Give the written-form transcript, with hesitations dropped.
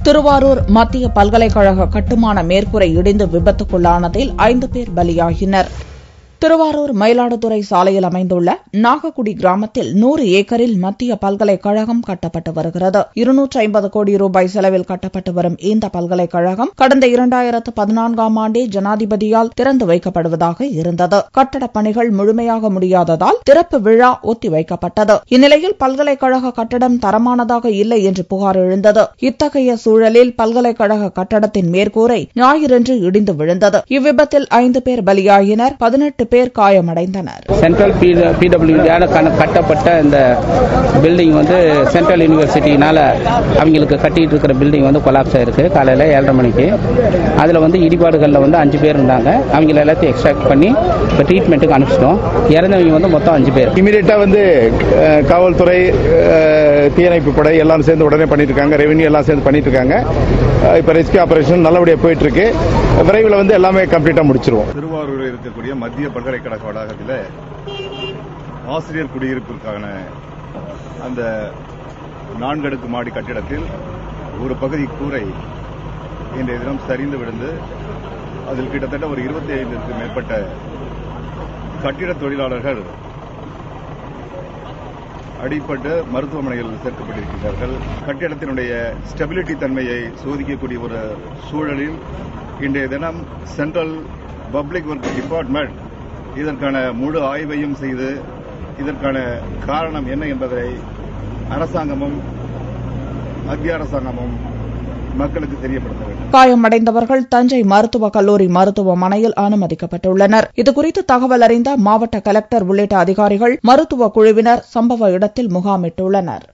திருவாரூர் மத்திய பல்கலைக்கழக கட்டுமான மேற்கூரை இடிந்து விபத்துக்குள்ளானதில் 5 பேர் பலியாகினர். திருவாரூர் மயிலாடுதுறை சாலையில் அமைந்துள்ள நாகக்குடி கிராமத்தில் 100 ஏக்கரில் மத்திய பல்கலைக்கழகம் கட்டப்பட்டு வருகிறது. 250 கோடி ரூபாய் செலவில் கட்டப்பட்டு வரும் இந்த பல்கலைக்கழகம் கடந்த 2014ஆம் ஆண்டே ஜனாதிபதியால் திறந்து வைக்கப்படுவதாக இருந்தது. கட்டடப் பணிகள் முழுமையாக முடியாததால் திறப்பு விழா ஒத்திவைக்கப்பட்டது. இந்நிலையில் பல்கலைக்கழக கட்டடம் தரமானதாக இல்லை என்று புகார் எழுந்தது. இத்தகைய சூழலில் பல்கலைக்கழக கட்டடத்தின் மேற்கூரை ஞாயிறன்று இடிந்து விழுந்தது. இவ்விபத்தில் 5 பேர் பலியாகினர், 18 பேர் காயமடைந்தனர். சென்ட்ரல் பிடபிள்யூடியால கட்டப்பட்ட இந்த பில்டிங் சென்ட்ரல் யூனிவர்சிட்டினால அவங்களுக்கு கட்டிட்டு இருக்கிற பில்டிங் கொலாப்ஸ் ஆயிருக்கு. காலையில் 7:30 மணிக்கு அதில் இடிபாடுகளில் 5 பேர் இருந்தாங்க. அவங்க எல்லாத்தையும் எக்ஸ்ட்ராக்ட் பண்ணி இப்போ ட்ரீட்மெண்ட்டுக்கு அனுப்பிச்சிட்டோம். இறந்தவங்க மொத்தம் 5 பேர். இமீடியட்டா காவல்துறை, தீயணைப்பு படை எல்லாம் சேர்ந்து உடனே பண்ணிட்டு இருக்காங்க. ரெவென்யூ எல்லாம் சேர்ந்து பண்ணிட்டு இருக்காங்க. இப்ப ரெஸ்கியூ ஆபரேஷன் நல்லபடியா போயிட்டு இருக்கு. விரைவில் எல்லாமே கம்ப்ளீட்டா முடிச்சிருவோம். திருவாரூரில் இருக்கக்கூடிய மத்திய பல்கலைக்கழக வளாகத்தில் ஆசிரியர் குடியிருப்பிற்கான அந்த 4 அடுக்கு மாடி கட்டிடத்தில் ஒரு பகுதி கூரை இன்றைய தினம் சரிந்து விழுந்து அதில் கிட்டத்தட்ட ஒரு 25க்கும் மேற்பட்ட கட்டிட தொழிலாளர்கள் அடிப்பட்டு மருத்துவமனையில் சேர்க்கப்பட்டிருக்கிறார்கள். கட்டிடத்தினுடைய ஸ்டெபிலிட்டி தன்மையை சோதிக்கக்கூடிய ஒரு சூழலில் இன்றைய தினம் சென்ட்ரல் பப்ளிக் ஒர்க் டிபார்ட்மெண்ட் இதற்கான முழு ஆய்வையும் செய்து இதற்கான காரணம் என்ன என்பதை அரசாங்கமும் மத்திய அரசாங்கமும் மக்களுக்கு தெரியப்படுத்த வேண்டும். காயமடைந்தவர்கள் தஞ்சை மருத்துவக் கல்லூரி மருத்துவமனையில் அனுமதிக்கப்பட்டுள்ளனர். இதுகுறித்து தகவல் அறிந்த மாவட்ட கலெக்டர் உள்ளிட்ட அதிகாரிகள், மருத்துவ குழுவினர் சம்பவ இடத்தில் முகாமிட்டுள்ளனர்.